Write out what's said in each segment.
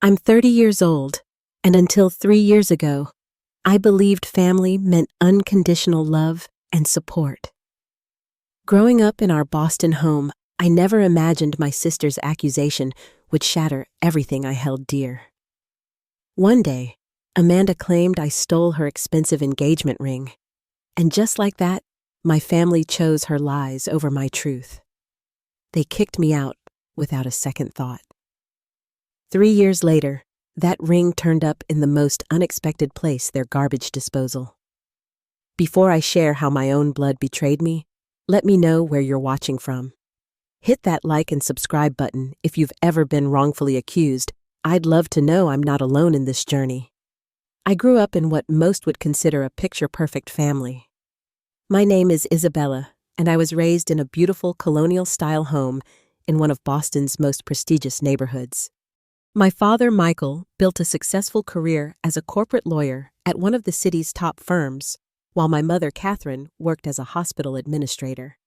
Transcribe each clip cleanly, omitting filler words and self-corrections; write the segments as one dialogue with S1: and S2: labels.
S1: I'm 30 years old, and until 3 years ago, I believed family meant unconditional love and support. Growing up in our Boston home, I never imagined my sister's accusation would shatter everything I held dear. One day, Amanda claimed I stole her expensive engagement ring, and just like that, my family chose her lies over my truth. They kicked me out without a second thought. 3 years later, that ring turned up in the most unexpected place, their garbage disposal. Before I share how my own blood betrayed me, let me know where you're watching from. Hit that like and subscribe button if you've ever been wrongfully accused. I'd love to know I'm not alone in this journey. I grew up in what most would consider a picture-perfect family. My name is Isabella, and I was raised in a beautiful colonial-style home in one of Boston's most prestigious neighborhoods. My father, Michael, built a successful career as a corporate lawyer at one of the city's top firms, while my mother, Catherine, worked as a hospital administrator.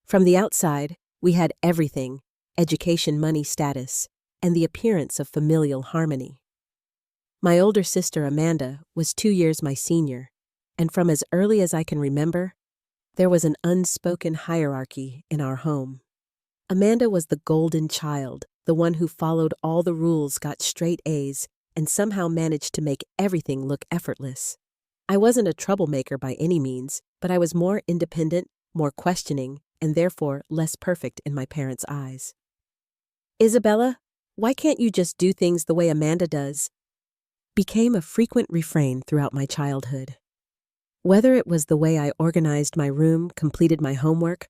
S1: From the outside, we had everything: education, money, status, and the appearance of familial harmony. My older sister, Amanda, was 2 years my senior, and from as early as I can remember, there was an unspoken hierarchy in our home. Amanda was the golden child, the one who followed all the rules, got straight A's, and somehow managed to make everything look effortless. I wasn't a troublemaker by any means, but I was more independent, more questioning, and therefore less perfect in my parents' eyes. "Isabella, why can't you just do things the way Amanda does?" became a frequent refrain throughout my childhood. Whether it was the way I organized my room, completed my homework,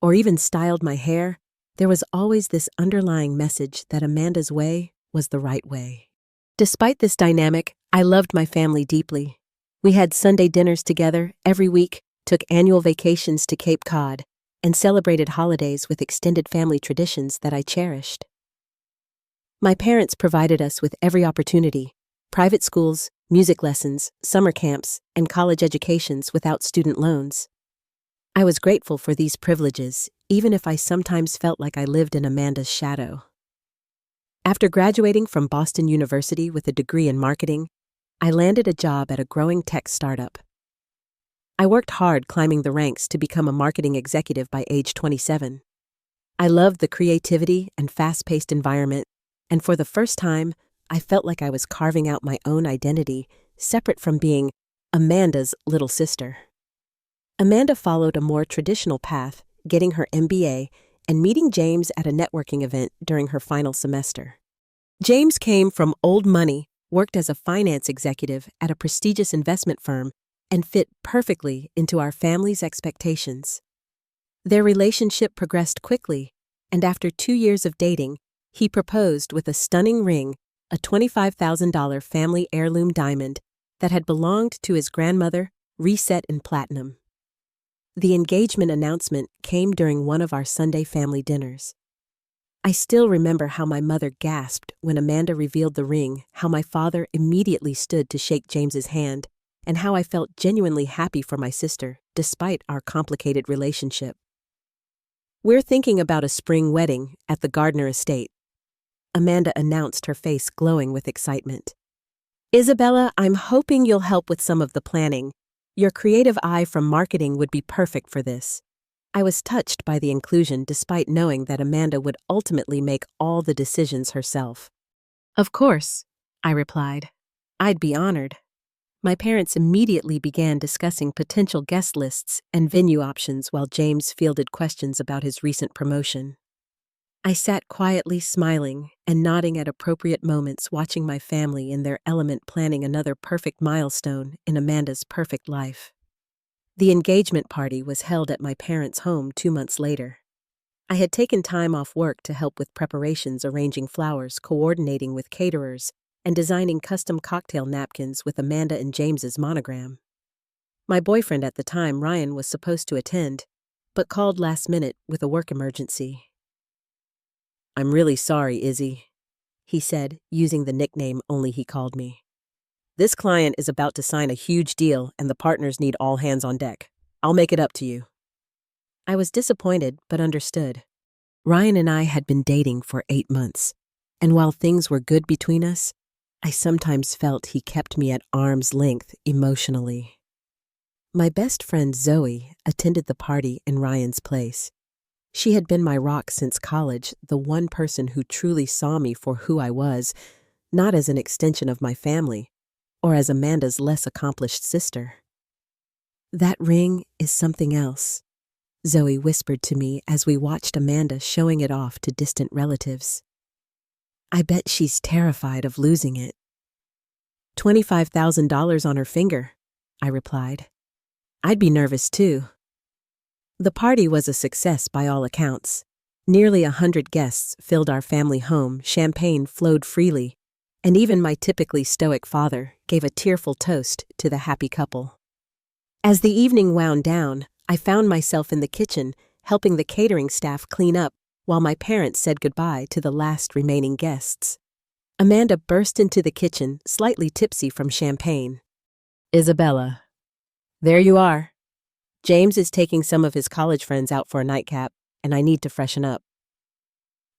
S1: or even styled my hair, there was always this underlying message that Amanda's way was the right way. Despite this dynamic, I loved my family deeply. We had Sunday dinners together every week, took annual vacations to Cape Cod, and celebrated holidays with extended family traditions that I cherished. My parents provided us with every opportunity: private schools, music lessons, summer camps, and college educations without student loans. I was grateful for these privileges, even if I sometimes felt like I lived in Amanda's shadow. After graduating from Boston University with a degree in marketing, I landed a job at a growing tech startup. I worked hard climbing the ranks to become a marketing executive by age 27. I loved the creativity and fast-paced environment, and for the first time, I felt like I was carving out my own identity, separate from being Amanda's little sister. Amanda followed a more traditional path, getting her MBA and meeting James at a networking event during her final semester. James came from old money, worked as a finance executive at a prestigious investment firm, and fit perfectly into our family's expectations. Their relationship progressed quickly, and after 2 years of dating, he proposed with a stunning ring, a $25,000 family heirloom diamond that had belonged to his grandmother, reset in platinum. The engagement announcement came during one of our Sunday family dinners. I still remember how my mother gasped when Amanda revealed the ring, how my father immediately stood to shake James's hand, and how I felt genuinely happy for my sister, despite our complicated relationship. "We're thinking about a spring wedding at the Gardner estate," Amanda announced, her face glowing with excitement. "Isabella, I'm hoping you'll help with some of the planning. Your creative eye from marketing would be perfect for this." I was touched by the inclusion despite knowing that Amanda would ultimately make all the decisions herself. "Of course," I replied. "I'd be honored." My parents immediately began discussing potential guest lists and venue options while James fielded questions about his recent promotion. I sat quietly smiling and nodding at appropriate moments, watching my family in their element planning another perfect milestone in Amanda's perfect life. The engagement party was held at my parents' home 2 months later. I had taken time off work to help with preparations, arranging flowers, coordinating with caterers, and designing custom cocktail napkins with Amanda and James's monogram. My boyfriend at the time, Ryan, was supposed to attend, but called last minute with a work emergency. "I'm really sorry, Izzy," he said, using the nickname only he called me. "This client is about to sign a huge deal and the partners need all hands on deck. I'll make it up to you." I was disappointed but understood. Ryan and I had been dating for 8 months, and while things were good between us, I sometimes felt he kept me at arm's length emotionally. My best friend Zoe attended the party in Ryan's place. She had been my rock since college, the one person who truly saw me for who I was, not as an extension of my family, or as Amanda's less accomplished sister. "That ring is something else," Zoe whispered to me as we watched Amanda showing it off to distant relatives. "I bet she's terrified of losing it." $25,000 on her finger, I replied. "I'd be nervous too." The party was a success by all accounts. Nearly 100 guests filled our family home, champagne flowed freely, and even my typically stoic father gave a tearful toast to the happy couple. As the evening wound down, I found myself in the kitchen, helping the catering staff clean up while my parents said goodbye to the last remaining guests. Amanda burst into the kitchen, slightly tipsy from champagne. "Isabella, there you are. James is taking some of his college friends out for a nightcap, and I need to freshen up."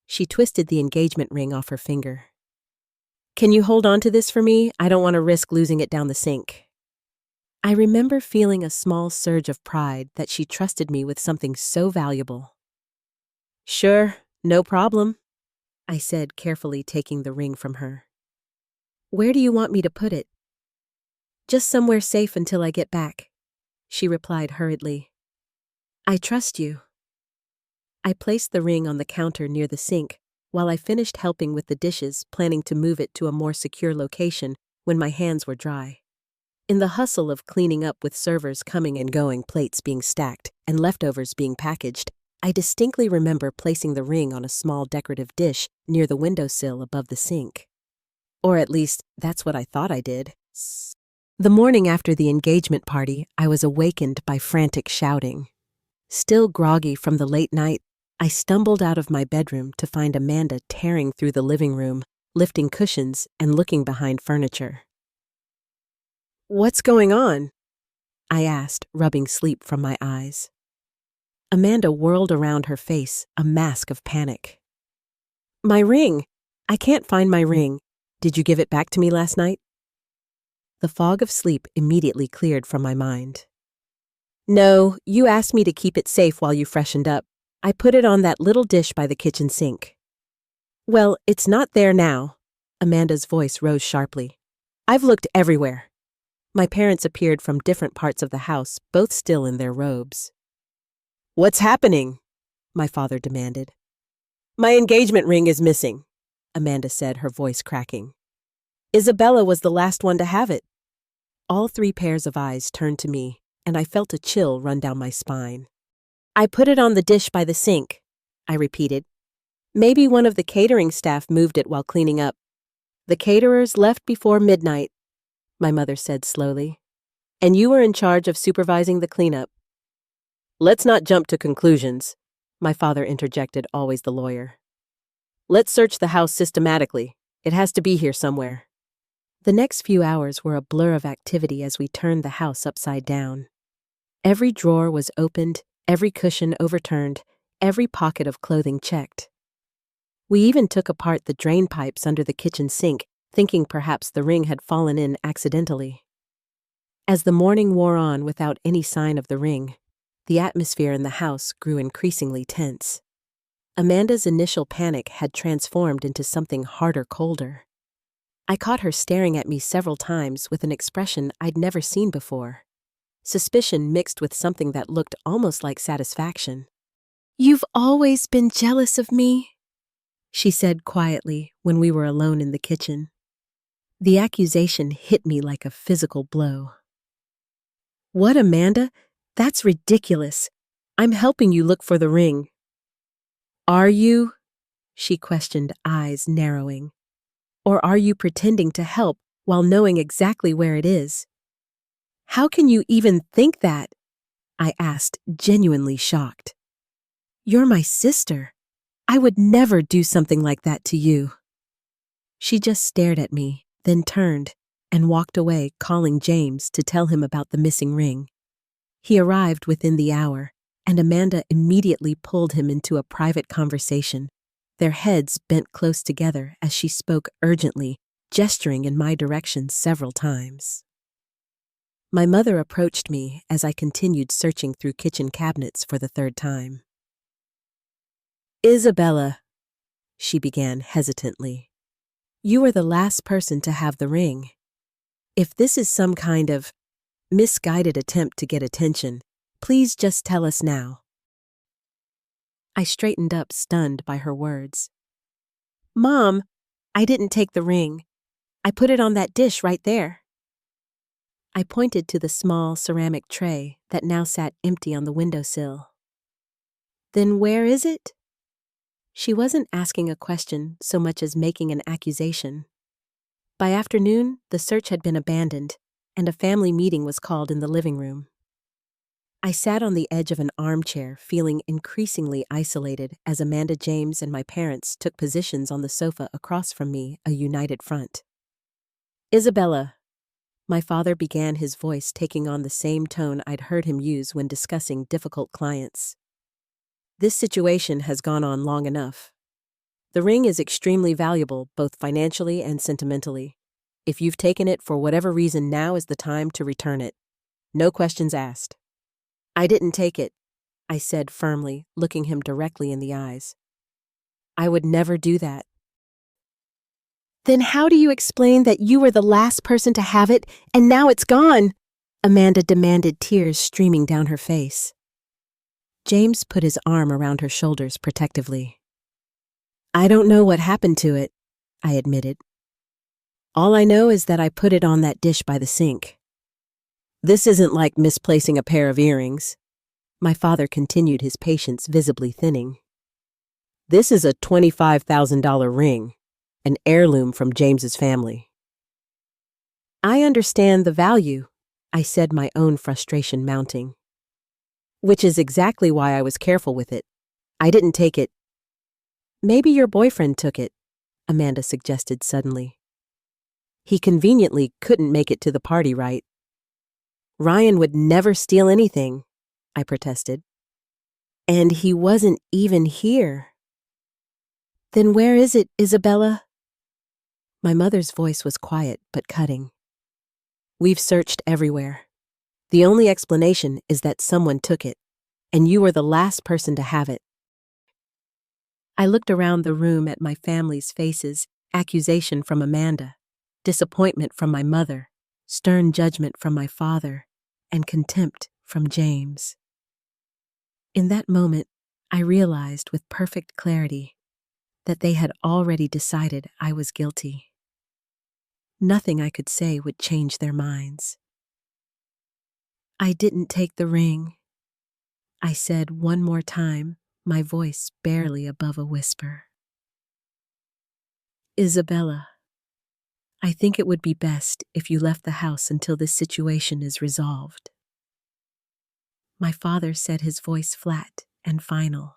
S1: She twisted the engagement ring off her finger. "Can you hold on to this for me? I don't want to risk losing it down the sink." I remember feeling a small surge of pride that she trusted me with something so valuable. "Sure, no problem," I said, carefully taking the ring from her. "Where do you want me to put it?" "Just somewhere safe until I get back," she replied hurriedly. "I trust you." I placed the ring on the counter near the sink while I finished helping with the dishes, planning to move it to a more secure location when my hands were dry. In the hustle of cleaning up with servers coming and going, plates being stacked, and leftovers being packaged, I distinctly remember placing the ring on a small decorative dish near the windowsill above the sink. Or at least, that's what I thought I did. The morning after the engagement party, I was awakened by frantic shouting. Still groggy from the late night, I stumbled out of my bedroom to find Amanda tearing through the living room, lifting cushions and looking behind furniture. "What's going on?" I asked, rubbing sleep from my eyes. Amanda whirled around her face, a mask of panic. "My ring! I can't find my ring. Did you give it back to me last night?" The fog of sleep immediately cleared from my mind. "No, you asked me to keep it safe while you freshened up. I put it on that little dish by the kitchen sink." "Well, it's not there now." Amanda's voice rose sharply. "I've looked everywhere." My parents appeared from different parts of the house, both still in their robes. "What's happening?" my father demanded. "My engagement ring is missing," Amanda said, her voice cracking. "Isabella was the last one to have it." All three pairs of eyes turned to me, and I felt a chill run down my spine. "I put it on the dish by the sink," I repeated. "Maybe one of the catering staff moved it while cleaning up. The caterers left before midnight," my mother said slowly. "And you were in charge of supervising the cleanup." "Let's not jump to conclusions," my father interjected, always the lawyer. "Let's search the house systematically. It has to be here somewhere." The next few hours were a blur of activity as we turned the house upside down. Every drawer was opened, every cushion overturned, every pocket of clothing checked. We even took apart the drain pipes under the kitchen sink, thinking perhaps the ring had fallen in accidentally. As the morning wore on without any sign of the ring, the atmosphere in the house grew increasingly tense. Amanda's initial panic had transformed into something harder, colder. I caught her staring at me several times with an expression I'd never seen before. Suspicion mixed with something that looked almost like satisfaction. "You've always been jealous of me," she said quietly when we were alone in the kitchen. The accusation hit me like a physical blow. "What, Amanda? That's ridiculous. I'm helping you look for the ring." "Are you?" she questioned, eyes narrowing. "Or are you pretending to help while knowing exactly where it is?" "How can you even think that?" I asked, genuinely shocked. "You're my sister. I would never do something like that to you." She just stared at me, then turned and walked away, calling James to tell him about the missing ring. He arrived within the hour, and Amanda immediately pulled him into a private conversation, their heads bent close together as she spoke urgently, gesturing in my direction several times. My mother approached me as I continued searching through kitchen cabinets for the third time. "Isabella," she began hesitantly, "you were the last person to have the ring. If this is some kind of misguided attempt to get attention, please just tell us now." I straightened up, stunned by her words. "Mom, I didn't take the ring. I put it on that dish right there." I pointed to the small ceramic tray that now sat empty on the windowsill. "Then where is it?" She wasn't asking a question so much as making an accusation. By afternoon, the search had been abandoned, and a family meeting was called in the living room. I sat on the edge of an armchair, feeling increasingly isolated as Amanda James and my parents took positions on the sofa across from me, a united front. "Isabella," my father began, his voice taking on the same tone I'd heard him use when discussing difficult clients. "This situation has gone on long enough. The ring is extremely valuable, both financially and sentimentally. If you've taken it for whatever reason, now is the time to return it. No questions asked." "I didn't take it," I said firmly, looking him directly in the eyes. "I would never do that." "Then how do you explain that you were the last person to have it and now it's gone?" Amanda demanded, tears streaming down her face. James put his arm around her shoulders protectively. "I don't know what happened to it," I admitted. "All I know is that I put it on that dish by the sink." "This isn't like misplacing a pair of earrings." My father continued, his patience visibly thinning. "This is a $25,000 ring, an heirloom from James's family." "I understand the value," I said, my own frustration mounting. "Which is exactly why I was careful with it. I didn't take it." "Maybe your boyfriend took it," Amanda suggested suddenly. "He conveniently couldn't make it to the party, right?" "Ryan would never steal anything," I protested. "And he wasn't even here." "Then where is it, Isabella?" My mother's voice was quiet but cutting. "We've searched everywhere. The only explanation is that someone took it, and you were the last person to have it." I looked around the room at my family's faces, accusation from Amanda, disappointment from my mother, stern judgment from my father, and contempt from James. In that moment, I realized with perfect clarity that they had already decided I was guilty. Nothing I could say would change their minds. "I didn't take the ring," I said one more time, my voice barely above a whisper. "Isabella, I think it would be best if you left the house until this situation is resolved." My father said, his voice flat and final.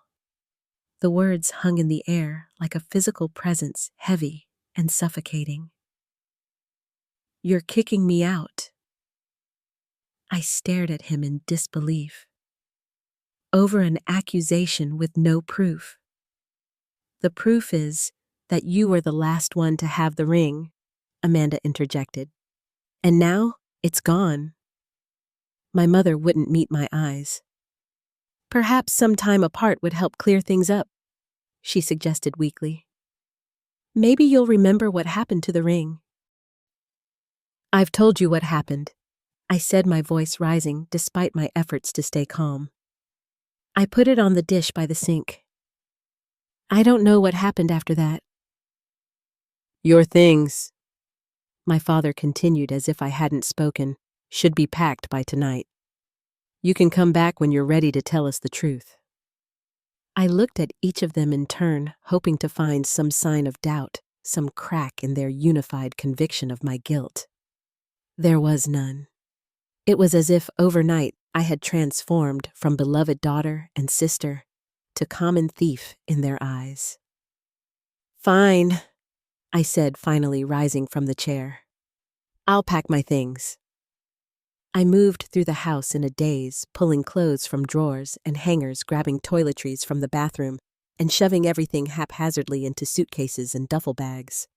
S1: The words hung in the air like a physical presence, heavy and suffocating. "You're kicking me out." I stared at him in disbelief. "Over an accusation with no proof." "The proof is that you were the last one to have the ring," Amanda interjected. "And now it's gone." My mother wouldn't meet my eyes. "Perhaps some time apart would help clear things up," she suggested weakly. "Maybe you'll remember what happened to the ring." "I've told you what happened," I said, my voice rising despite my efforts to stay calm. "I put it on the dish by the sink. I don't know what happened after that." "Your things," my father continued as if I hadn't spoken, "should be packed by tonight. You can come back when you're ready to tell us the truth." I looked at each of them in turn, hoping to find some sign of doubt, some crack in their unified conviction of my guilt. There was none. It was as if overnight I had transformed from beloved daughter and sister to common thief in their eyes. "Fine," I said, finally rising from the chair. "I'll pack my things." I moved through the house in a daze, pulling clothes from drawers and hangers, grabbing toiletries from the bathroom, and shoving everything haphazardly into suitcases and duffel bags.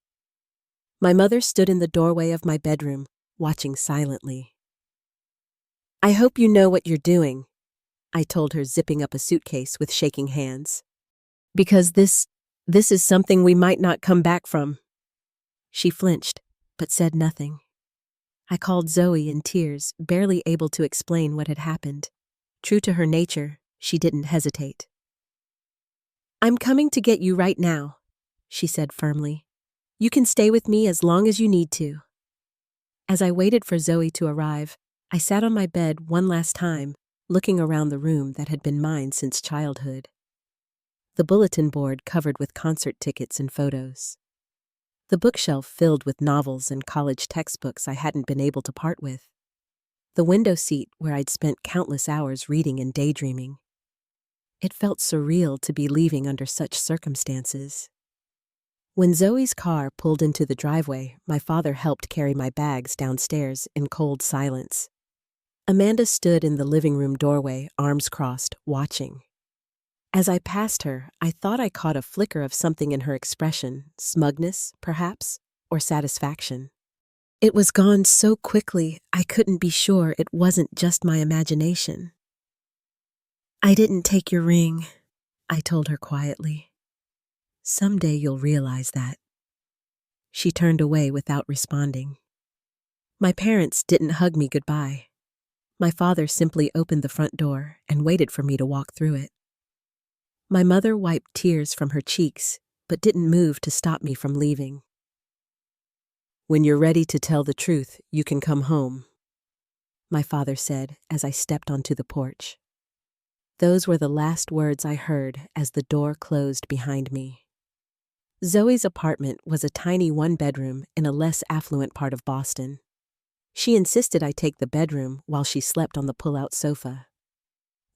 S1: My mother stood in the doorway of my bedroom, watching silently. "I hope you know what you're doing," I told her, zipping up a suitcase with shaking hands. "Because this is something we might not come back from." She flinched, but said nothing. I called Zoe in tears, barely able to explain what had happened. True to her nature, she didn't hesitate. "I'm coming to get you right now," she said firmly. "You can stay with me as long as you need to." As I waited for Zoe to arrive, I sat on my bed one last time, looking around the room that had been mine since childhood. The bulletin board covered with concert tickets and photos. The bookshelf filled with novels and college textbooks I hadn't been able to part with. The window seat where I'd spent countless hours reading and daydreaming. It felt surreal to be leaving under such circumstances. When Zoe's car pulled into the driveway, my father helped carry my bags downstairs in cold silence. Amanda stood in the living room doorway, arms crossed, watching. As I passed her, I thought I caught a flicker of something in her expression, smugness, perhaps, or satisfaction. It was gone so quickly, I couldn't be sure it wasn't just my imagination. "I didn't take your ring," I told her quietly. "Someday you'll realize that." She turned away without responding. My parents didn't hug me goodbye. My father simply opened the front door and waited for me to walk through it. My mother wiped tears from her cheeks, but didn't move to stop me from leaving. "When you're ready to tell the truth, you can come home," my father said as I stepped onto the porch. Those were the last words I heard as the door closed behind me. Zoe's apartment was a tiny one-bedroom in a less affluent part of Boston. She insisted I take the bedroom while she slept on the pull-out sofa.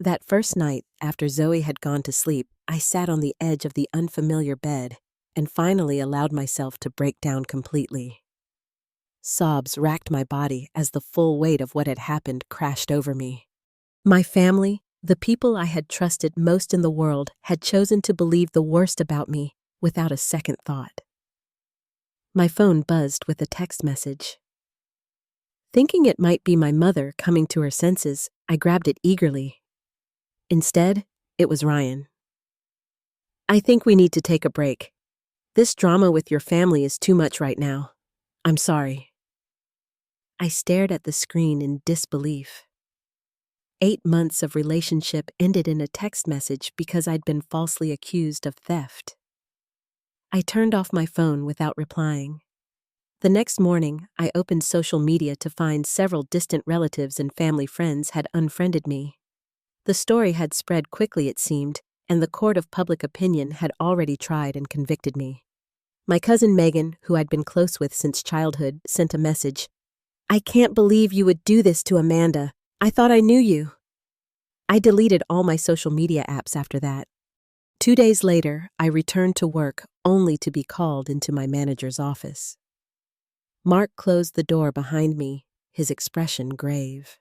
S1: That first night, after Zoe had gone to sleep, I sat on the edge of the unfamiliar bed and finally allowed myself to break down completely. Sobs racked my body as the full weight of what had happened crashed over me. My family, the people I had trusted most in the world, had chosen to believe the worst about me without a second thought. My phone buzzed with a text message. Thinking it might be my mother coming to her senses, I grabbed it eagerly. Instead, it was Ryan. "I think we need to take a break. This drama with your family is too much right now. I'm sorry." I stared at the screen in disbelief. 8 months of relationship ended in a text message because I'd been falsely accused of theft. I turned off my phone without replying. The next morning, I opened social media to find several distant relatives and family friends had unfriended me. The story had spread quickly, it seemed, and the court of public opinion had already tried and convicted me. My cousin Megan, who I'd been close with since childhood, sent a message. "I can't believe you would do this to Amanda. I thought I knew you." I deleted all my social media apps after that. 2 days later, I returned to work only to be called into my manager's office. Mark closed the door behind me, his expression grave.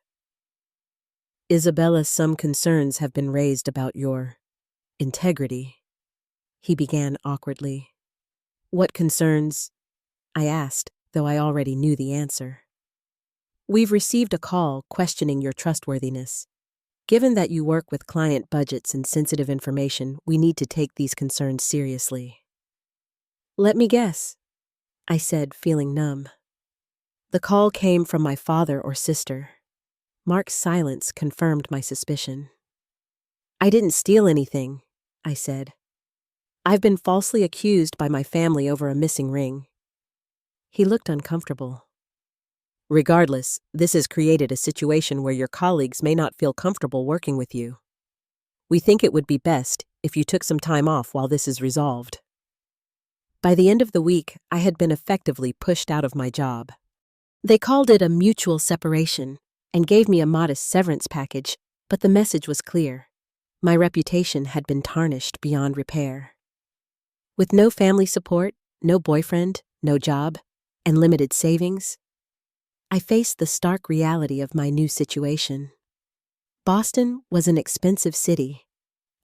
S1: "Isabella, some concerns have been raised about your integrity," he began awkwardly. "What concerns?" I asked, though I already knew the answer. "We've received a call questioning your trustworthiness. Given that you work with client budgets and sensitive information, we need to take these concerns seriously." "Let me guess," I said, feeling numb. "The call came from my father or sister." Mark's silence confirmed my suspicion. "I didn't steal anything," I said. "I've been falsely accused by my family over a missing ring." He looked uncomfortable. "Regardless, this has created a situation where your colleagues may not feel comfortable working with you. We think it would be best if you took some time off while this is resolved." By the end of the week, I had been effectively pushed out of my job. They called it a mutual separation and gave me a modest severance package, but the message was clear. My reputation had been tarnished beyond repair. With no family support, no boyfriend, no job, and limited savings, I faced the stark reality of my new situation. Boston was an expensive city.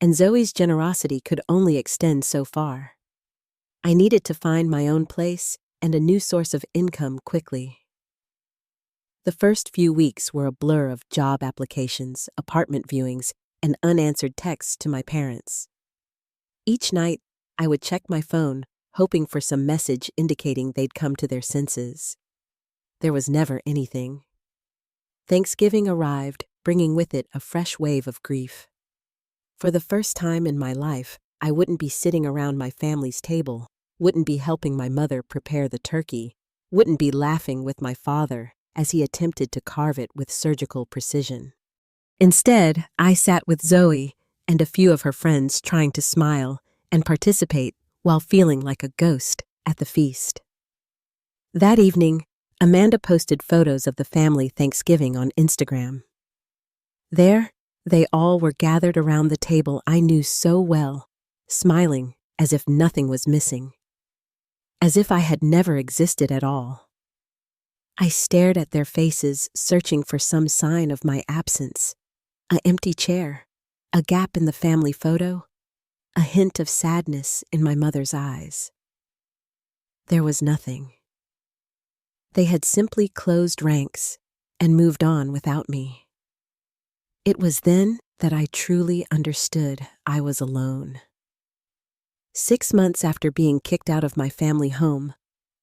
S1: and Zoe's generosity could only extend so far. I needed to find my own place and a new source of income quickly. The first few weeks were a blur of job applications, apartment viewings, and unanswered texts to my parents. Each night, I would check my phone, hoping for some message indicating they'd come to their senses. There was never anything. Thanksgiving arrived, bringing with it a fresh wave of grief. For the first time in my life, I wouldn't be sitting around my family's table, wouldn't be helping my mother prepare the turkey, wouldn't be laughing with my father as he attempted to carve it with surgical precision. Instead, I sat with Zoe and a few of her friends trying to smile and participate while feeling like a ghost at the feast. That evening, Amanda posted photos of the family Thanksgiving on Instagram. There, they all were gathered around the table I knew so well, smiling as if nothing was missing, as if I had never existed at all. I stared at their faces, searching for some sign of my absence. An empty chair, a gap in the family photo, a hint of sadness in my mother's eyes. There was nothing. They had simply closed ranks and moved on without me. It was then that I truly understood I was alone. 6 months after being kicked out of my family home,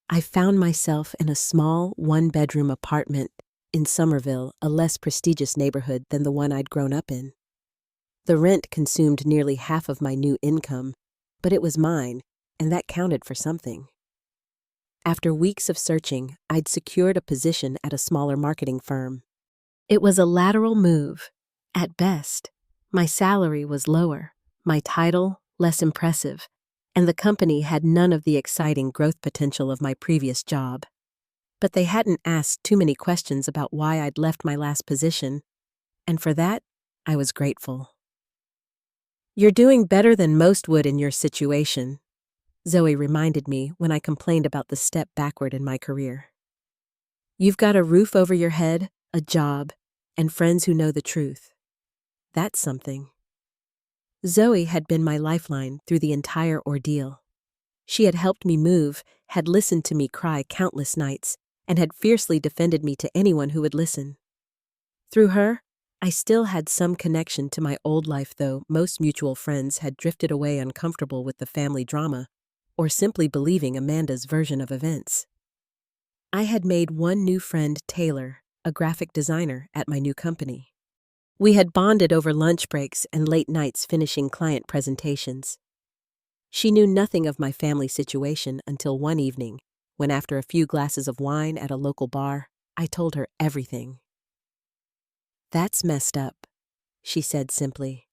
S1: I found myself in a small one-bedroom apartment in Somerville, a less prestigious neighborhood than the one I'd grown up in. The rent consumed nearly half of my new income, but it was mine, and that counted for something. After weeks of searching, I'd secured a position at a smaller marketing firm. It was a lateral move. At best, my salary was lower, my title less impressive, and the company had none of the exciting growth potential of my previous job. But they hadn't asked too many questions about why I'd left my last position, and for that, I was grateful. "You're doing better than most would in your situation," Zoe reminded me when I complained about the step backward in my career. "You've got a roof over your head, a job, and friends who know the truth. That's something." Zoe had been my lifeline through the entire ordeal. She had helped me move, had listened to me cry countless nights, and had fiercely defended me to anyone who would listen. Through her, I still had some connection to my old life, though most mutual friends had drifted away uncomfortable with the family drama, or simply believing Amanda's version of events. I had made one new friend, Taylor, a graphic designer at my new company. We had bonded over lunch breaks and late nights finishing client presentations. She knew nothing of my family situation until one evening, when after a few glasses of wine at a local bar, I told her everything. "That's messed up," she said simply.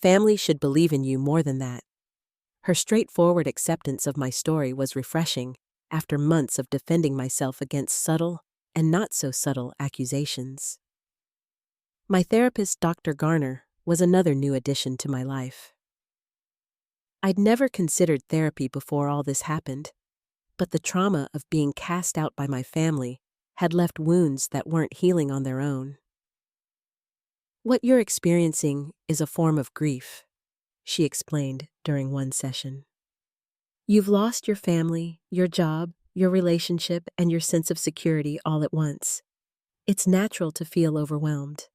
S1: "Family should believe in you more than that." Her straightforward acceptance of my story was refreshing after months of defending myself against subtle and not so subtle accusations. My therapist, Dr. Garner, was another new addition to my life. I'd never considered therapy before all this happened, but the trauma of being cast out by my family had left wounds that weren't healing on their own. "What you're experiencing is a form of grief," she explained during one session. "You've lost your family, your job, your relationship, and your sense of security all at once. It's natural to feel overwhelmed."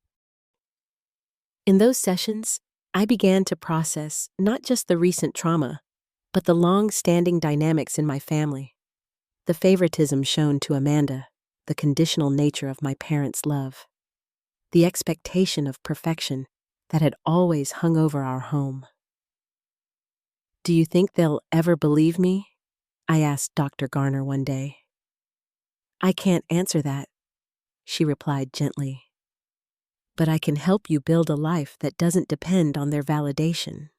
S1: In those sessions, I began to process not just the recent trauma, but the long-standing dynamics in my family. The favoritism shown to Amanda, the conditional nature of my parents' love, the expectation of perfection that had always hung over our home. "Do you think they'll ever believe me?" I asked Dr. Garner one day. "I can't answer that," she replied gently. "But I can help you build a life that doesn't depend on their validation."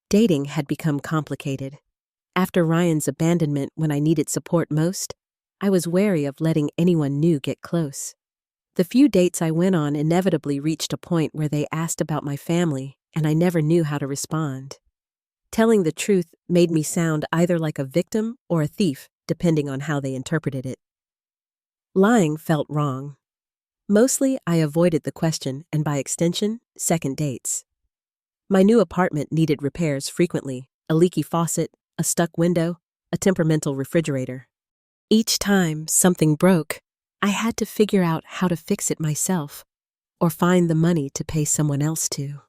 S1: Dating had become complicated. After Ryan's abandonment when I needed support most, I was wary of letting anyone new get close. The few dates I went on inevitably reached a point where they asked about my family, and I never knew how to respond. Telling the truth made me sound either like a victim or a thief, depending on how they interpreted it. Lying felt wrong. Mostly, I avoided the question and, by extension, second dates. My new apartment needed repairs frequently: a leaky faucet, a stuck window, a temperamental refrigerator. Each time something broke, I had to figure out how to fix it myself or find the money to pay someone else to.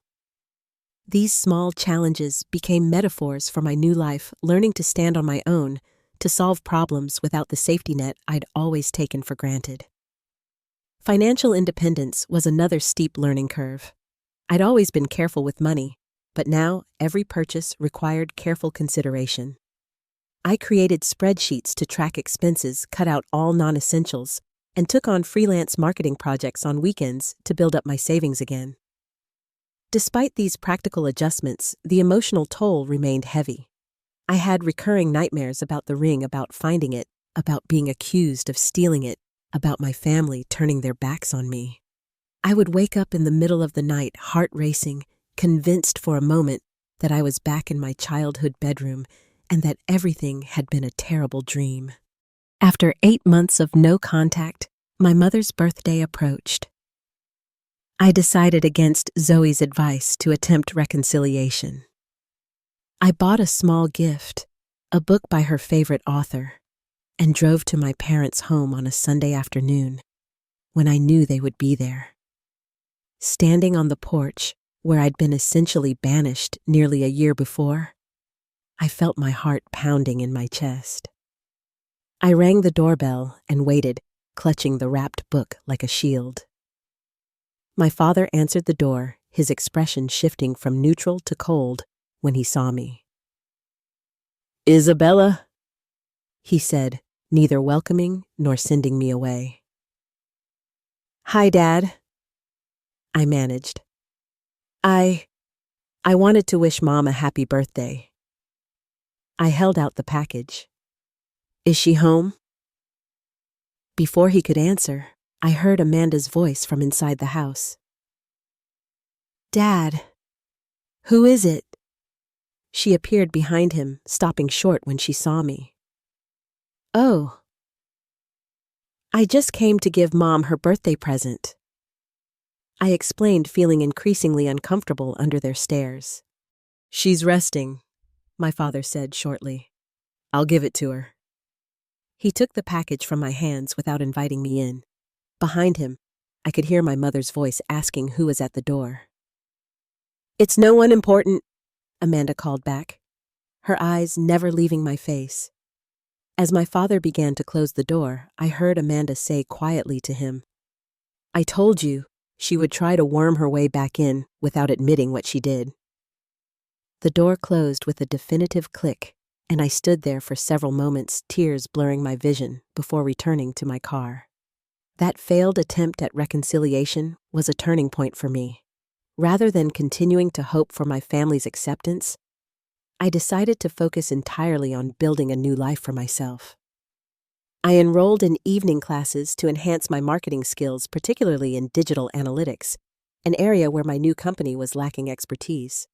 S1: These small challenges became metaphors for my new life, learning to stand on my own, to solve problems without the safety net I'd always taken for granted. Financial independence was another steep learning curve. I'd always been careful with money, but now every purchase required careful consideration. I created spreadsheets to track expenses, cut out all non-essentials, and took on freelance marketing projects on weekends to build up my savings again. Despite these practical adjustments, the emotional toll remained heavy. I had recurring nightmares about the ring, about finding it, about being accused of stealing it, about my family turning their backs on me. I would wake up in the middle of the night, heart racing, convinced for a moment that I was back in my childhood bedroom and that everything had been a terrible dream. After 8 months of no contact, my mother's birthday approached. I decided against Zoe's advice to attempt reconciliation. I bought a small gift, a book by her favorite author, and drove to my parents' home on a Sunday afternoon when I knew they would be there. Standing on the porch, where I'd been essentially banished nearly a year before, I felt my heart pounding in my chest. I rang the doorbell and waited, clutching the wrapped book like a shield. My father answered the door, his expression shifting from neutral to cold when he saw me. "Isabella," he said, neither welcoming nor sending me away. "Hi, Dad," I managed. I wanted to wish Mom a happy birthday." I held out the package. "Is she home?" Before he could answer, I heard Amanda's voice from inside the house. "Dad, who is it?" She appeared behind him, stopping short when she saw me. "Oh, I just came to give Mom her birthday present," I explained, feeling increasingly uncomfortable under their stares. "She's resting," my father said shortly. "I'll give it to her." He took the package from my hands without inviting me in. Behind him, I could hear my mother's voice asking who was at the door. "It's no one important," Amanda called back, her eyes never leaving my face. As my father began to close the door, I heard Amanda say quietly to him, "I told you she would try to worm her way back in without admitting what she did." The door closed with a definitive click, and I stood there for several moments, tears blurring my vision, before returning to my car. That failed attempt at reconciliation was a turning point for me. Rather than continuing to hope for my family's acceptance, I decided to focus entirely on building a new life for myself. I enrolled in evening classes to enhance my marketing skills, particularly in digital analytics, an area where my new company was lacking expertise.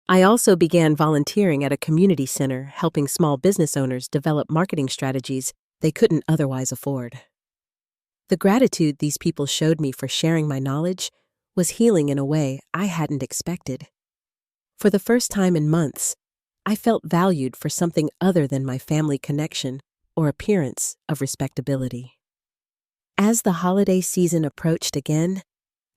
S1: I also began volunteering at a community center, helping small business owners develop marketing strategies they couldn't otherwise afford. The gratitude these people showed me for sharing my knowledge was healing in a way I hadn't expected. For the first time in months, I felt valued for something other than my family connection or appearance of respectability. As the holiday season approached again,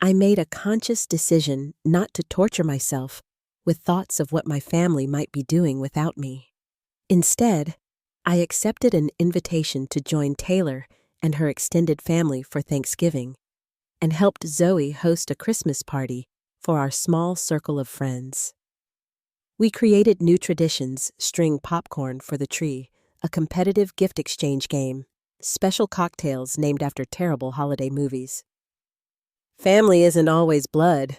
S1: I made a conscious decision not to torture myself with thoughts of what my family might be doing without me. Instead, I accepted an invitation to join Taylor and her extended family for Thanksgiving, and helped Zoe host a Christmas party for our small circle of friends. We created new traditions: string popcorn for the tree, a competitive gift exchange game, special cocktails named after terrible holiday movies. "Family isn't always blood,"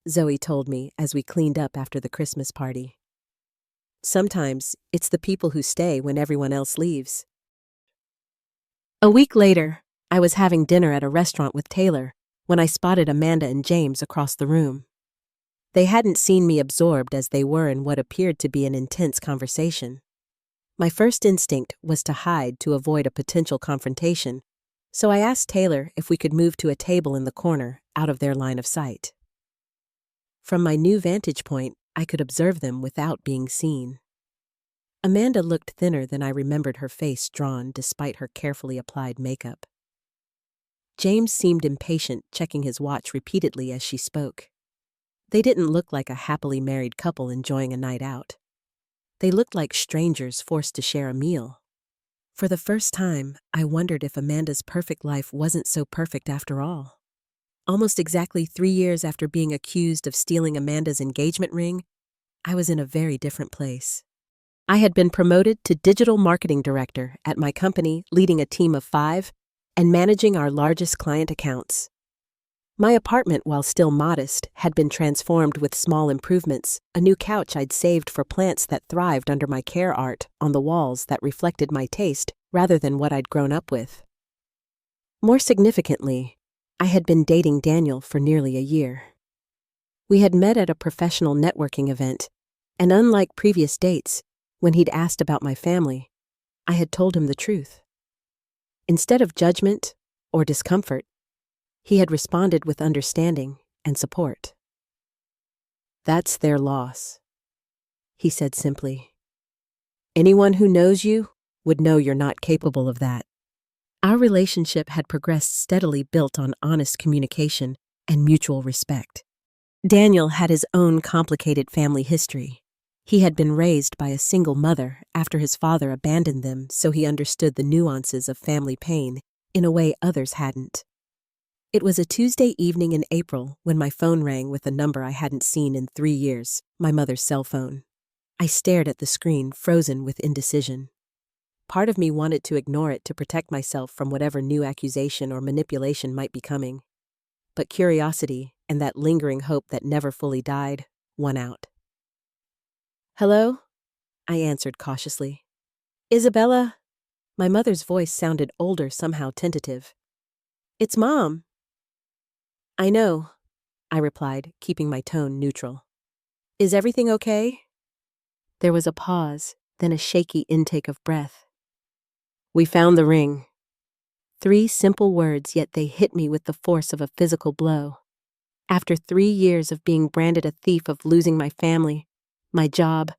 S1: Zoe told me as we cleaned up after the Christmas party. "Sometimes it's the people who stay when everyone else leaves." A week later, I was having dinner at a restaurant with Taylor when I spotted Amanda and James across the room. They hadn't seen me absorbed as they were in what appeared to be an intense conversation. My first instinct was to hide to avoid a potential confrontation, so I asked Taylor if we could move to a table in the corner, out of their line of sight. From my new vantage point, I could observe them without being seen. Amanda looked thinner than I remembered her face drawn despite her carefully applied makeup. James seemed impatient, checking his watch repeatedly as she spoke. They didn't look like a happily married couple enjoying a night out. They looked like strangers forced to share a meal. For the first time, I wondered if Amanda's perfect life wasn't so perfect after all. Almost exactly 3 years after being accused of stealing Amanda's engagement ring, I was in a very different place. I had been promoted to digital marketing director at my company, leading a team of 5 and managing our largest client accounts. My apartment, while still modest, had been transformed with small improvements, a new couch I'd saved for plants that thrived under my care art on the walls that reflected my taste rather than what I'd grown up with. More significantly, I had been dating Daniel for nearly a year. We had met at a professional networking event, and unlike previous dates, when he'd asked about my family, I had told him the truth. Instead of judgment or discomfort, he had responded with understanding and support. "That's their loss," he said simply. "Anyone who knows you would know you're not capable of that." Our relationship had progressed steadily, built on honest communication and mutual respect. Daniel had his own complicated family history. He had been raised by a single mother after his father abandoned them, so he understood the nuances of family pain in a way others hadn't. It was a Tuesday evening in April when my phone rang with a number I hadn't seen in 3 years, my mother's cell phone. I stared at the screen, frozen with indecision. Part of me wanted to ignore it to protect myself from whatever new accusation or manipulation might be coming. But curiosity and that lingering hope that never fully died won out. "Hello?" I answered cautiously. "Isabella?" My mother's voice sounded older, somehow tentative. "It's Mom." "I know," I replied, keeping my tone neutral. "Is everything okay?" There was a pause, then a shaky intake of breath. "We found the ring." 3 simple words, yet they hit me with the force of a physical blow. After 3 years of being branded a thief, of losing my family, my job,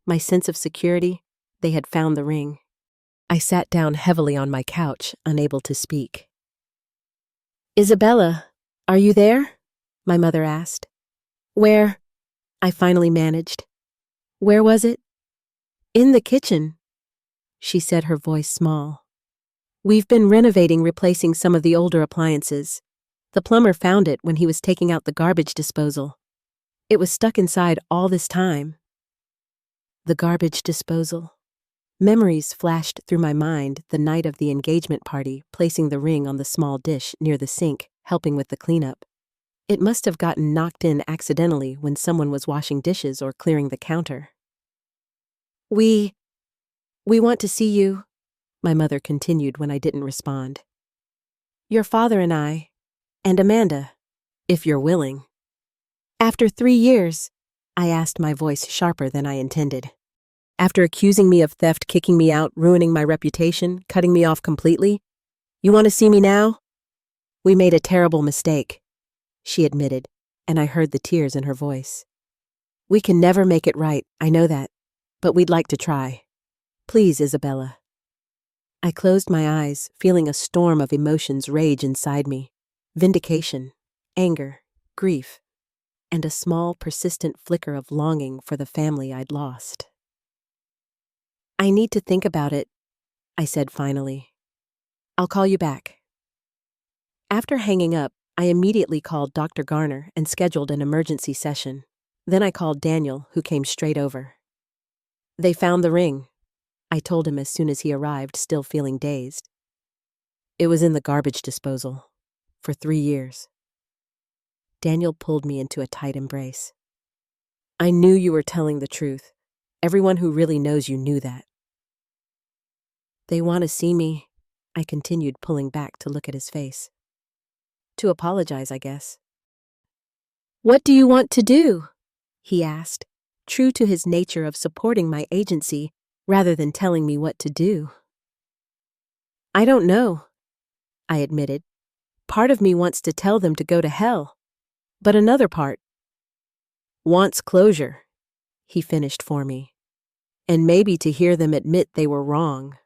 S1: my sense of security, they had found the ring. I sat down heavily on my couch, unable to speak. "Isabella, are you there?" my mother asked. "Where?" I finally managed. "Where was it?" "In the kitchen," she said, her voice small. "We've been renovating, replacing some of the older appliances. The plumber found it when he was taking out the garbage disposal. It was stuck inside all this time." The garbage disposal. Memories flashed through my mind, the night of the engagement party, placing the ring on the small dish near the sink, helping with the cleanup. It must have gotten knocked in accidentally when someone was washing dishes or clearing the counter. We want to see you," my mother continued when I didn't respond. "Your father and I, and Amanda, if you're willing." "After 3 years?" I asked, my voice sharper than I intended. "After accusing me of theft, kicking me out, ruining my reputation, cutting me off completely? You want to see me now?" "We made a terrible mistake," she admitted, and I heard the tears in her voice. "We can never make it right, I know that, but we'd like to try. Please, Isabella." I closed my eyes, feeling a storm of emotions rage inside me. Vindication, anger, grief, and a small, persistent flicker of longing for the family I'd lost. "I need to think about it," I said finally. "I'll call you back." After hanging up, I immediately called Dr. Garner and scheduled an emergency session. Then I called Daniel, who came straight over. "They found the ring," I told him as soon as he arrived, still feeling dazed. "It was in the garbage disposal. For 3 years." Daniel pulled me into a tight embrace. "I knew you were telling the truth. Everyone who really knows you knew that." "They want to see me," I continued, pulling back to look at his face. "To apologize, I guess." "What do you want to do?" he asked, true to his nature of supporting my agency rather than telling me what to do. "I don't know," I admitted. "Part of me wants to tell them to go to hell, but another part wants closure," he finished for me. And maybe to hear them admit they were wrong.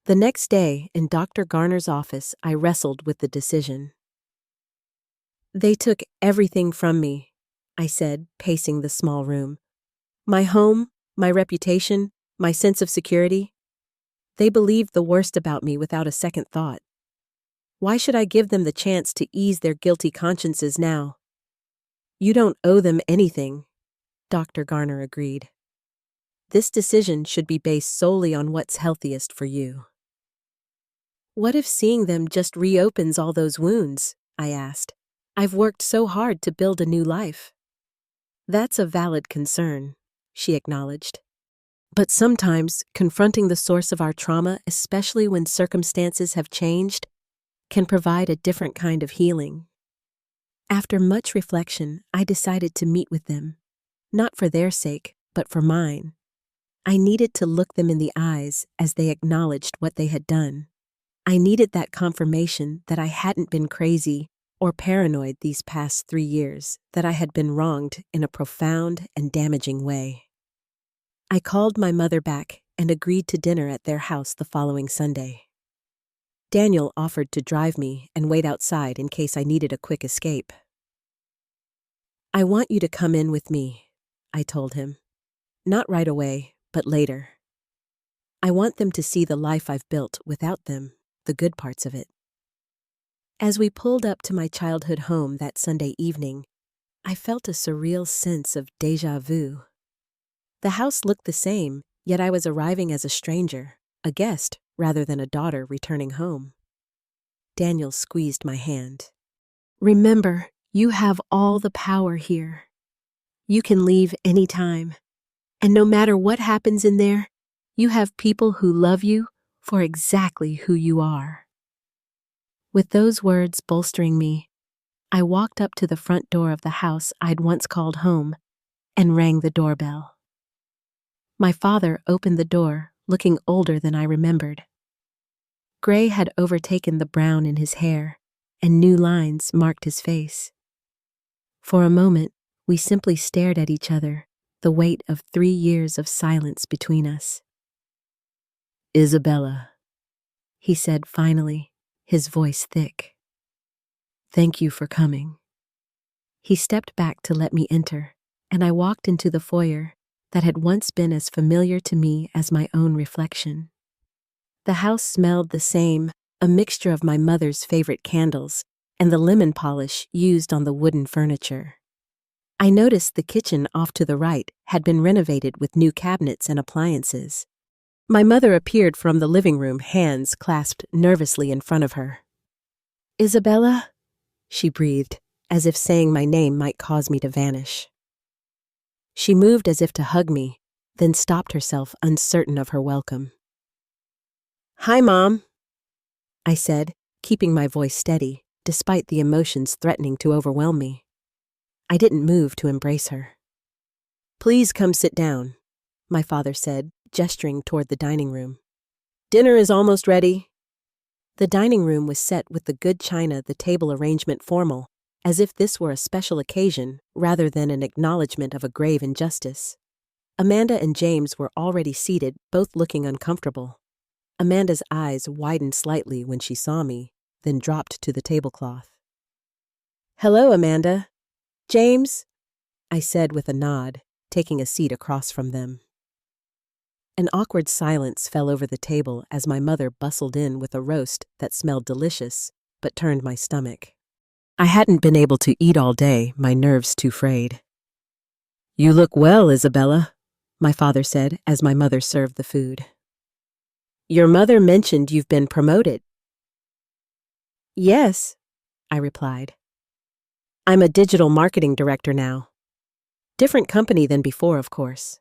S1: The next day, in Dr. Garner's office, I wrestled with the decision. They took everything from me, I said, pacing the small room. My home, my reputation, my sense of security. They believed the worst about me without a second thought. Why should I give them the chance to ease their guilty consciences now? You don't owe them anything, Dr. Garner agreed. This decision should be based solely on what's healthiest for you. What if seeing them just reopens all those wounds? I asked. I've worked so hard to build a new life. That's a valid concern, she acknowledged. But sometimes, confronting the source of our trauma, especially when circumstances have changed, can provide a different kind of healing. After much reflection, I decided to meet with them, not for their sake, but for mine. I needed to look them in the eyes as they acknowledged what they had done. I needed that confirmation that I hadn't been crazy or paranoid these past 3 years, that I had been wronged in a profound and damaging way. I called my mother back and agreed to dinner at their house the following Sunday. Daniel offered to drive me and wait outside in case I needed a quick escape. I want you to come in with me, I told him. Not right away, but later. I want them to see the life I've built without them, the good parts of it. As we pulled up to my childhood home that Sunday evening, I felt a surreal sense of déjà vu. The house looked the same, yet I was arriving as a stranger, a guest rather than a daughter returning home. Daniel squeezed my hand. Remember, you have all the power here. You can leave any time. And no matter what happens in there, you have people who love you for exactly who you are. With those words bolstering me, I walked up to the front door of the house I'd once called home and rang the doorbell. My father opened the door, looking older than I remembered. Gray had overtaken the brown in his hair, and new lines marked his face. For a moment, we simply stared at each other, the weight of 3 years of silence between us. Isabella, he said finally, his voice thick. Thank you for coming. He stepped back to let me enter, and I walked into the foyer that had once been as familiar to me as my own reflection. The house smelled the same, a mixture of my mother's favorite candles and the lemon polish used on the wooden furniture. I noticed the kitchen off to the right had been renovated with new cabinets and appliances. My mother appeared from the living room, hands clasped nervously in front of her. Isabella, she breathed, as if saying my name might cause me to vanish. She moved as if to hug me, then stopped herself, uncertain of her welcome. Hi, Mom, I said, keeping my voice steady, despite the emotions threatening to overwhelm me. I didn't move to embrace her. Please come sit down, my father said, gesturing toward the dining room. Dinner is almost ready. The dining room was set with the good china, the table arrangement formal, as if this were a special occasion rather than an acknowledgement of a grave injustice. Amanda and James were already seated, both looking uncomfortable. Amanda's eyes widened slightly when she saw me, then dropped to the tablecloth. Hello, Amanda. James, I said with a nod, taking a seat across from them. An awkward silence fell over the table as my mother bustled in with a roast that smelled delicious, but turned my stomach. I hadn't been able to eat all day, my nerves too frayed. You look well, Isabella, my father said as my mother served the food. Your mother mentioned you've been promoted. Yes, I replied. I'm a digital marketing director now. Different company than before, of course.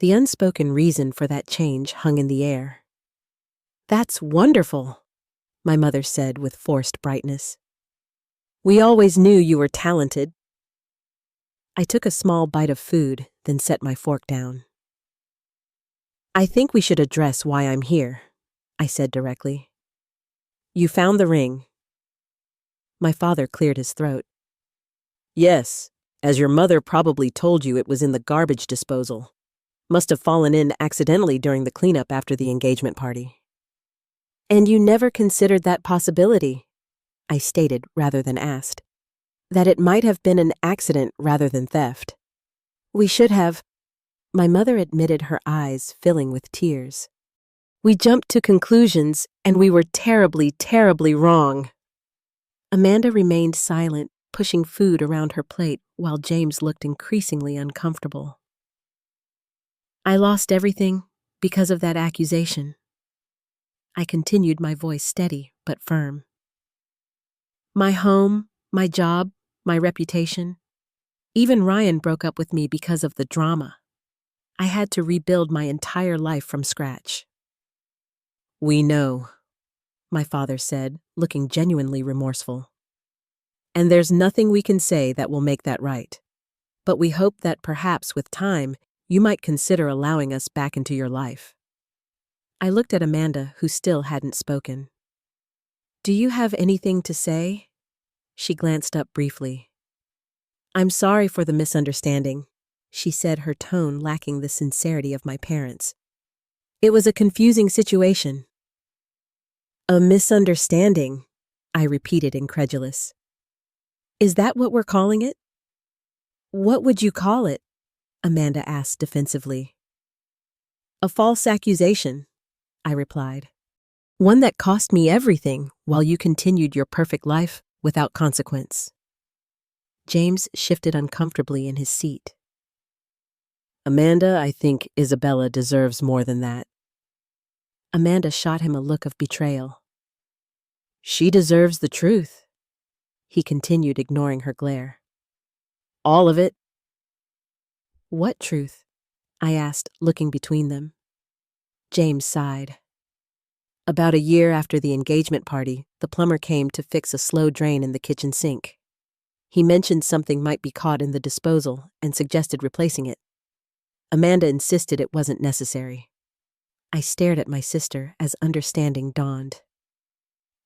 S1: The unspoken reason for that change hung in the air. That's wonderful, my mother said with forced brightness. We always knew you were talented. I took a small bite of food, then set my fork down. I think we should address why I'm here, I said directly. You found the ring. My father cleared his throat. Yes, as your mother probably told you it was in the garbage disposal. Must have fallen in accidentally during the cleanup after the engagement party. And you never considered that possibility, I stated rather than asked. That it might have been an accident rather than theft. We should have. My mother admitted, her eyes filling with tears. We jumped to conclusions, and we were terribly, terribly wrong. Amanda remained silent, pushing food around her plate while James looked increasingly uncomfortable. I lost everything because of that accusation. I continued, my voice steady but firm. My home, my job, my reputation. Even Ryan broke up with me because of the drama. I had to rebuild my entire life from scratch. We know, my father said, looking genuinely remorseful. And there's nothing we can say that will make that right. But we hope that perhaps with time, you might consider allowing us back into your life. I looked at Amanda, who still hadn't spoken. Do you have anything to say? She glanced up briefly. I'm sorry for the misunderstanding, she said, her tone lacking the sincerity of my parents. It was a confusing situation. A misunderstanding, I repeated, incredulous. Is that what we're calling it? What would you call it? Amanda asked defensively. A false accusation, I replied. One that cost me everything while you continued your perfect life without consequence. James shifted uncomfortably in his seat. Amanda, I think Isabella deserves more than that. Amanda shot him a look of betrayal. She deserves the truth, he continued, ignoring her glare. All of it. What truth? I asked, looking between them. James sighed. About a year after the engagement party, the plumber came to fix a slow drain in the kitchen sink. He mentioned something might be caught in the disposal and suggested replacing it. Amanda insisted it wasn't necessary. I stared at my sister as understanding dawned.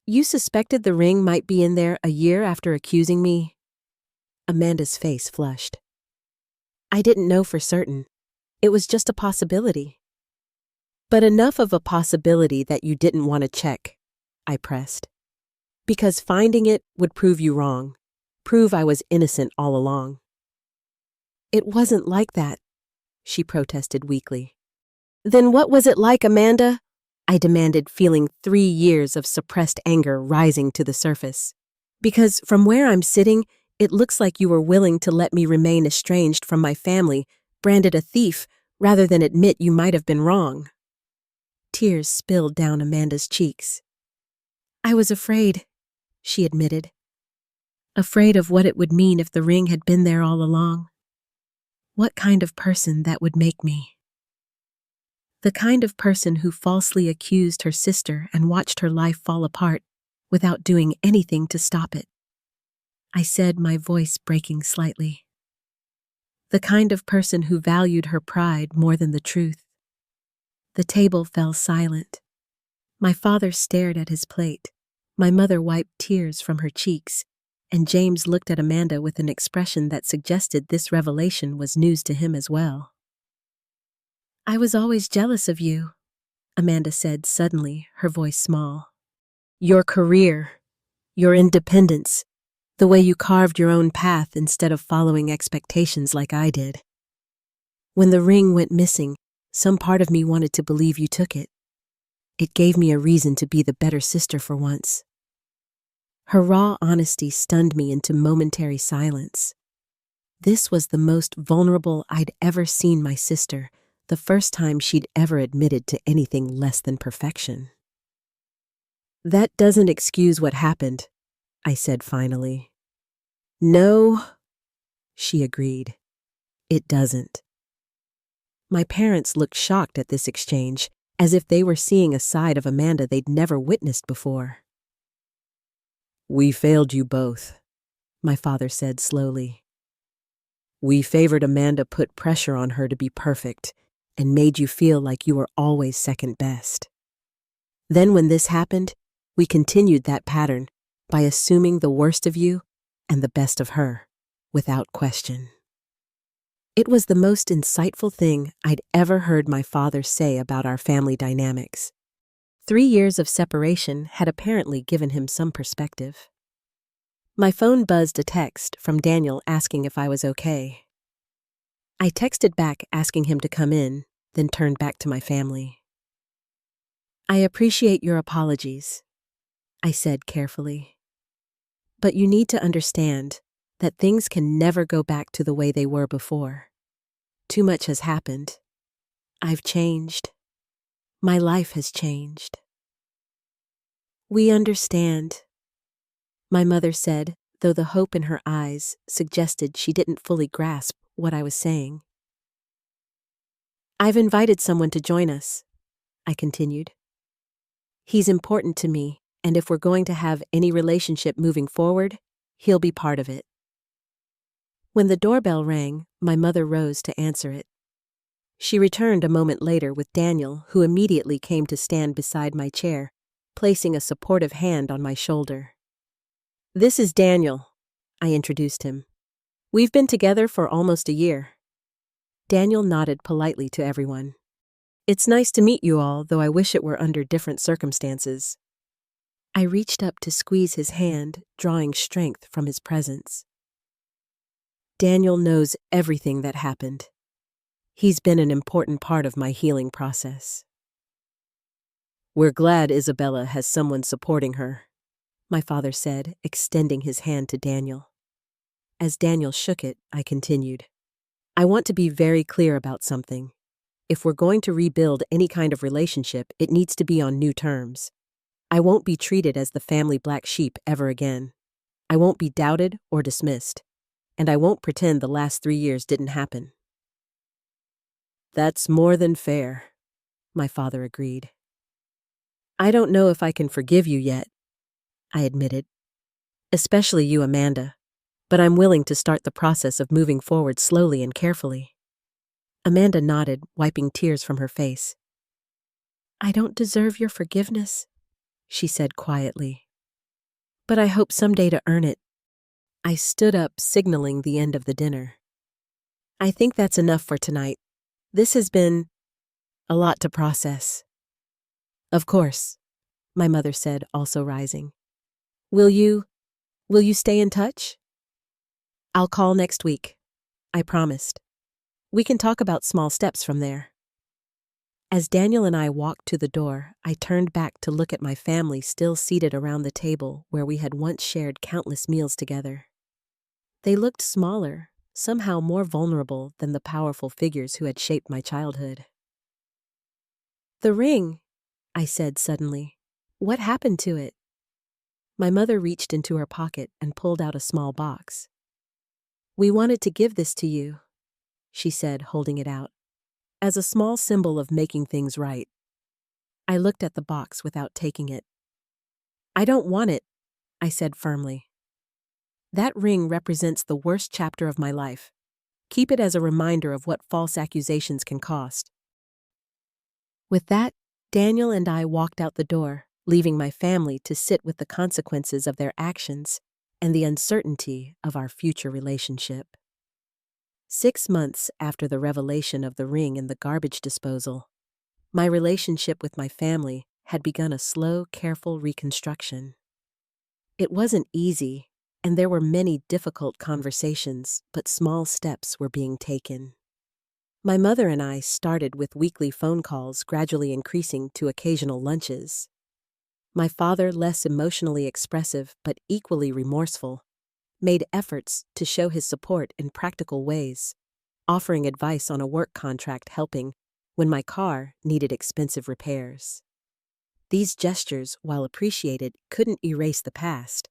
S1: You suspected the ring might be in there a year after accusing me? Amanda's face flushed. I didn't know for certain. It was just a possibility. But enough of a possibility that you didn't want to check, I pressed. Because finding it would prove you wrong, prove I was innocent all along. It wasn't like that, she protested weakly. Then what was it like, Amanda? I demanded, feeling 3 years of suppressed anger rising to the surface. Because from where I'm sitting, it looks like you were willing to let me remain estranged from my family, branded a thief, rather than admit you might have been wrong. Tears spilled down Amanda's cheeks. I was afraid, she admitted. Afraid of what it would mean if the ring had been there all along. What kind of person that would make me. The kind of person who falsely accused her sister and watched her life fall apart without doing anything to stop it. I said, my voice breaking slightly. The kind of person who valued her pride more than the truth. The table fell silent. My father stared at his plate. My mother wiped tears from her cheeks, and James looked at Amanda with an expression that suggested this revelation was news to him as well. I was always jealous of you, Amanda said suddenly, her voice small. Your career, your independence, the way you carved your own path instead of following expectations like I did. When the ring went missing, some part of me wanted to believe you took it. It gave me a reason to be the better sister for once. Her raw honesty stunned me into momentary silence. This was the most vulnerable I'd ever seen my sister, the first time she'd ever admitted to anything less than perfection. That doesn't excuse what happened, I said finally. No, she agreed. It doesn't. My parents looked shocked at this exchange, as if they were seeing a side of Amanda they'd never witnessed before. We failed you both, my father said slowly. We favored Amanda, put pressure on her to be perfect, and made you feel like you were always second best. Then when this happened, we continued that pattern by assuming the worst of you and the best of her, without question. It was the most insightful thing I'd ever heard my father say about our family dynamics. 3 years of separation had apparently given him some perspective. My phone buzzed a text from Daniel asking if I was okay. I texted back asking him to come in, then turned back to my family. "I appreciate your apologies," I said carefully. "But you need to understand that things can never go back to the way they were before. Too much has happened. I've changed. My life has changed." "We understand," my mother said, though the hope in her eyes suggested she didn't fully grasp what I was saying. "I've invited someone to join us," I continued. "He's important to me, and if we're going to have any relationship moving forward, he'll be part of it." When the doorbell rang, my mother rose to answer it. She returned a moment later with Daniel, who immediately came to stand beside my chair, placing a supportive hand on my shoulder. "This is Daniel," I introduced him. "We've been together for almost a year." Daniel nodded politely to everyone. "It's nice to meet you all, though I wish it were under different circumstances." I reached up to squeeze his hand, drawing strength from his presence. "Daniel knows everything that happened. He's been an important part of my healing process." "We're glad Isabella has someone supporting her," my father said, extending his hand to Daniel. As Daniel shook it, I continued. "I want to be very clear about something. If we're going to rebuild any kind of relationship, it needs to be on new terms. I won't be treated as the family black sheep ever again. I won't be doubted or dismissed. And I won't pretend the last 3 years didn't happen." "That's more than fair," my father agreed. "I don't know if I can forgive you yet," I admitted. "Especially you, Amanda. But I'm willing to start the process of moving forward slowly and carefully." Amanda nodded, wiping tears from her face. "I don't deserve your forgiveness," she said quietly. "But I hope someday to earn it." I stood up, signaling the end of the dinner. "I think that's enough for tonight. This has been a lot to process." "Of course," my mother said, also rising. Will you stay in touch?" "I'll call next week," I promised. "We can talk about small steps from there." As Daniel and I walked to the door, I turned back to look at my family still seated around the table where we had once shared countless meals together. They looked smaller, somehow more vulnerable than the powerful figures who had shaped my childhood. "The ring," I said suddenly. "What happened to it?" My mother reached into her pocket and pulled out a small box. "We wanted to give this to you," she said, holding it out, "as a small symbol of making things right." I looked at the box without taking it. "I don't want it," I said firmly. "That ring represents the worst chapter of my life. Keep it as a reminder of what false accusations can cost." With that, Daniel and I walked out the door, leaving my family to sit with the consequences of their actions and the uncertainty of our future relationship. 6 months after the revelation of the ring in the garbage disposal, my relationship with my family had begun a slow, careful reconstruction. It wasn't easy, and there were many difficult conversations, but small steps were being taken. My mother and I started with weekly phone calls, gradually increasing to occasional lunches. My father, less emotionally expressive but equally remorseful, made efforts to show his support in practical ways, offering advice on a work contract, helping when my car needed expensive repairs. These gestures, while appreciated, couldn't erase the past,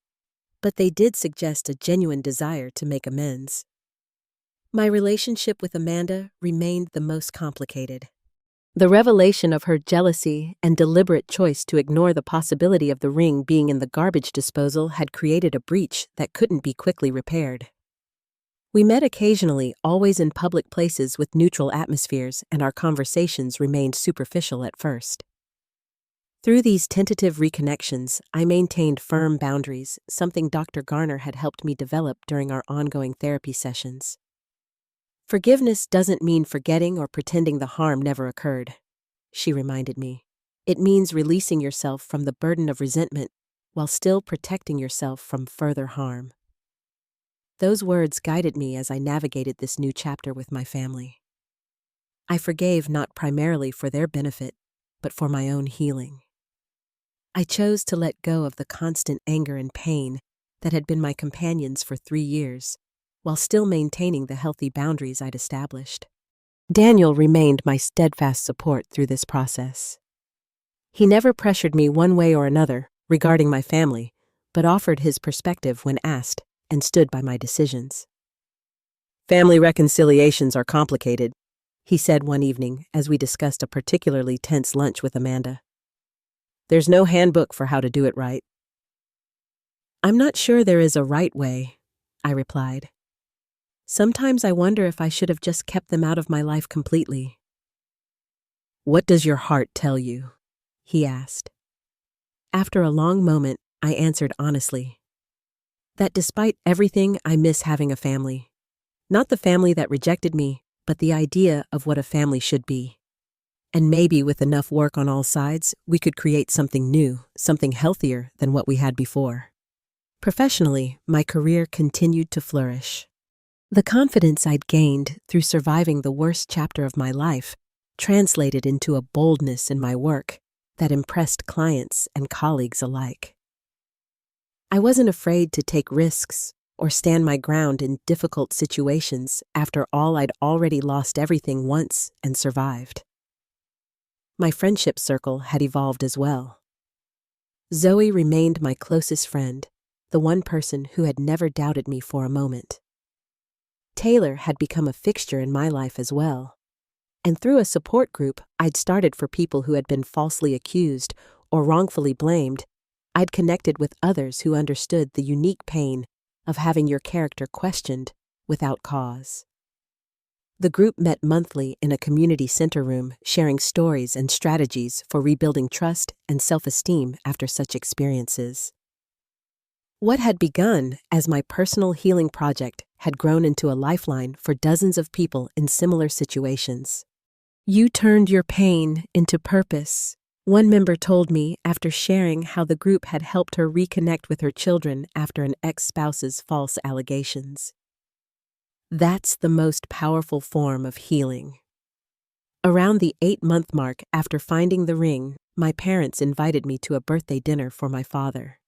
S1: but they did suggest a genuine desire to make amends. My relationship with Amanda remained the most complicated. The revelation of her jealousy and deliberate choice to ignore the possibility of the ring being in the garbage disposal had created a breach that couldn't be quickly repaired. We met occasionally, always in public places with neutral atmospheres, and our conversations remained superficial at first. Through these tentative reconnections, I maintained firm boundaries, something Dr. Garner had helped me develop during our ongoing therapy sessions. Forgiveness doesn't mean forgetting or pretending the harm never occurred, she reminded me. It means releasing yourself from the burden of resentment while still protecting yourself from further harm. Those words guided me as I navigated this new chapter with my family. I forgave not primarily for their benefit, but for my own healing. I chose to let go of the constant anger and pain that had been my companions for 3 years, while still maintaining the healthy boundaries I'd established. Daniel remained my steadfast support through this process. He never pressured me one way or another regarding my family, but offered his perspective when asked and stood by my decisions. "Family reconciliations are complicated," he said one evening as we discussed a particularly tense lunch with Amanda. "There's no handbook for how to do it right." "I'm not sure there is a right way," I replied. "Sometimes I wonder if I should have just kept them out of my life completely." "What does your heart tell you?" he asked. After a long moment, I answered honestly. That despite everything, I miss having a family. Not the family that rejected me, but the idea of what a family should be. And maybe with enough work on all sides, we could create something new, something healthier than what we had before. Professionally, my career continued to flourish. The confidence I'd gained through surviving the worst chapter of my life translated into a boldness in my work that impressed clients and colleagues alike. I wasn't afraid to take risks or stand my ground in difficult situations after all I'd already lost everything once and survived. My friendship circle had evolved as well. Zoe remained my closest friend, the one person who had never doubted me for a moment. Taylor had become a fixture in my life as well. And through a support group I'd started for people who had been falsely accused or wrongfully blamed, I'd connected with others who understood the unique pain of having your character questioned without cause. The group met monthly in a community center room, sharing stories and strategies for rebuilding trust and self-esteem after such experiences. What had begun as my personal healing project had grown into a lifeline for dozens of people in similar situations. "You turned your pain into purpose," one member told me after sharing how the group had helped her reconnect with her children after an ex-spouse's false allegations. That's the most powerful form of healing. Around the 8-month mark after finding the ring, my parents invited me to a birthday dinner for my father.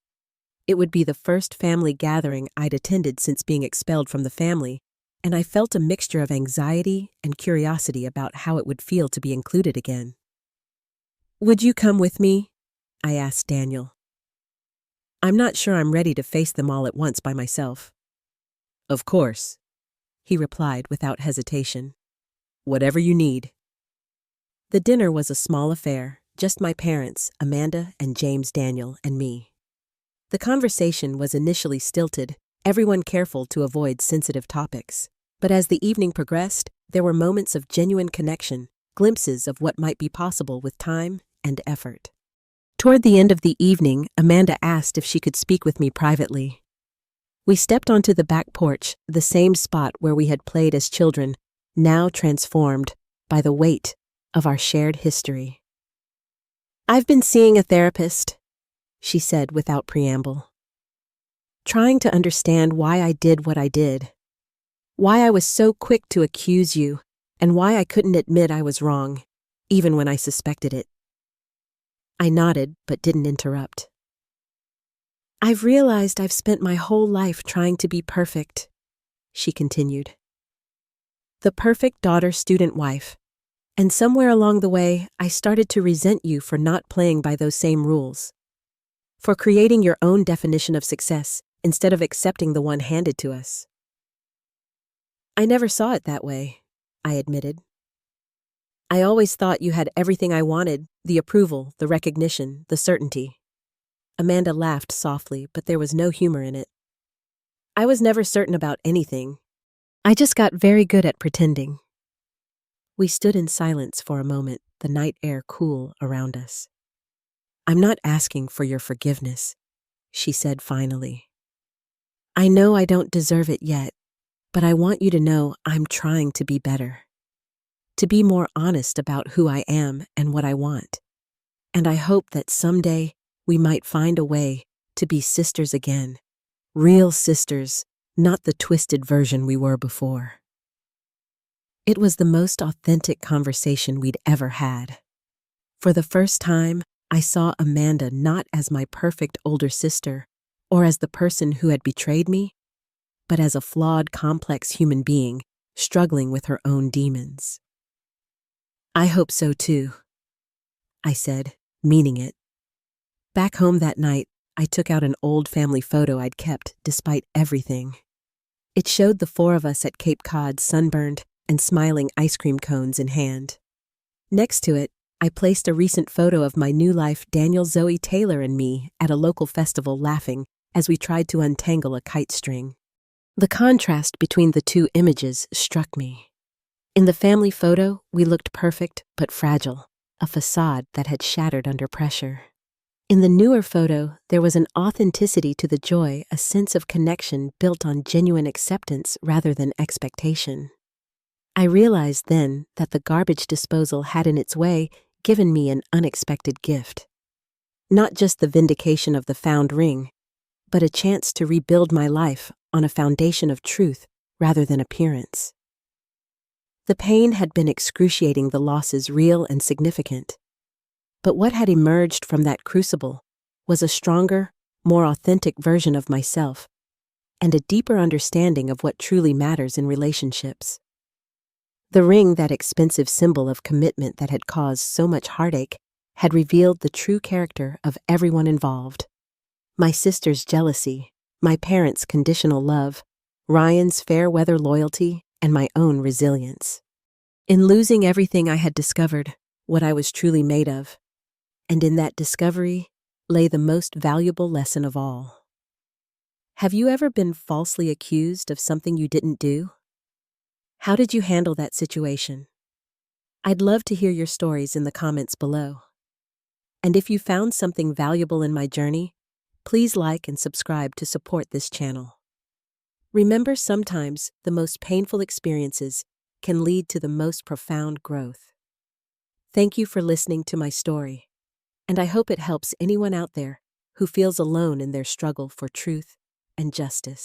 S1: It would be the first family gathering I'd attended since being expelled from the family, and I felt a mixture of anxiety and curiosity about how it would feel to be included again. "Would you come with me?" I asked Daniel. "I'm not sure I'm ready to face them all at once by myself." "Of course," he replied without hesitation. "Whatever you need." The dinner was a small affair, just my parents, Amanda and James Daniel, and me. The conversation was initially stilted, everyone careful to avoid sensitive topics. But as the evening progressed, there were moments of genuine connection, glimpses of what might be possible with time and effort. Toward the end of the evening, Amanda asked if she could speak with me privately. We stepped onto the back porch, the same spot where we had played as children, now transformed by the weight of our shared history. "I've been seeing a therapist," she said without preamble. "Trying to understand why I did what I did. Why I was so quick to accuse you, and why I couldn't admit I was wrong, even when I suspected it." I nodded, but didn't interrupt. "I've realized I've spent my whole life trying to be perfect," she continued. "The perfect daughter, student, wife. And somewhere along the way, I started to resent you for not playing by those same rules. For creating your own definition of success instead of accepting the one handed to us." "I never saw it that way," I admitted. "I always thought you had everything I wanted, the approval, the recognition, the certainty." Amanda laughed softly, but there was no humor in it. "I was never certain about anything. I just got very good at pretending." We stood in silence for a moment, the night air cool around us. I'm not asking for your forgiveness, she said finally. I know I don't deserve it yet, but I want you to know I'm trying to be better, to be more honest about who I am and what I want. And I hope that someday we might find a way to be sisters again, real sisters, not the twisted version we were before. It was the most authentic conversation we'd ever had. For the first time, I saw Amanda not as my perfect older sister or as the person who had betrayed me, but as a flawed, complex human being struggling with her own demons. I hope so too, I said, meaning it. Back home that night, I took out an old family photo I'd kept despite everything. It showed the four of us at Cape Cod, sunburned and smiling, ice cream cones in hand. Next to it, I placed a recent photo of my new life, Daniel, Zoe, Taylor, and me at a local festival laughing as we tried to untangle a kite string. The contrast between the two images struck me. In the family photo, we looked perfect but fragile, a facade that had shattered under pressure. In the newer photo, there was an authenticity to the joy, a sense of connection built on genuine acceptance rather than expectation. I realized then that the garbage disposal had in its way given me an unexpected gift. Not just the vindication of the found ring, but a chance to rebuild my life on a foundation of truth rather than appearance. The pain had been excruciating, the losses real and significant. But what had emerged from that crucible was a stronger, more authentic version of myself and a deeper understanding of what truly matters in relationships. The ring, that expensive symbol of commitment that had caused so much heartache, had revealed the true character of everyone involved. My sister's jealousy, my parents' conditional love, Ryan's fair-weather loyalty, and my own resilience. In losing everything, I had discovered what I was truly made of, and in that discovery lay the most valuable lesson of all. Have you ever been falsely accused of something you didn't do? How did you handle that situation? I'd love to hear your stories in the comments below. And if you found something valuable in my journey, please like and subscribe to support this channel. Remember, sometimes the most painful experiences can lead to the most profound growth. Thank you for listening to my story, and I hope it helps anyone out there who feels alone in their struggle for truth and justice.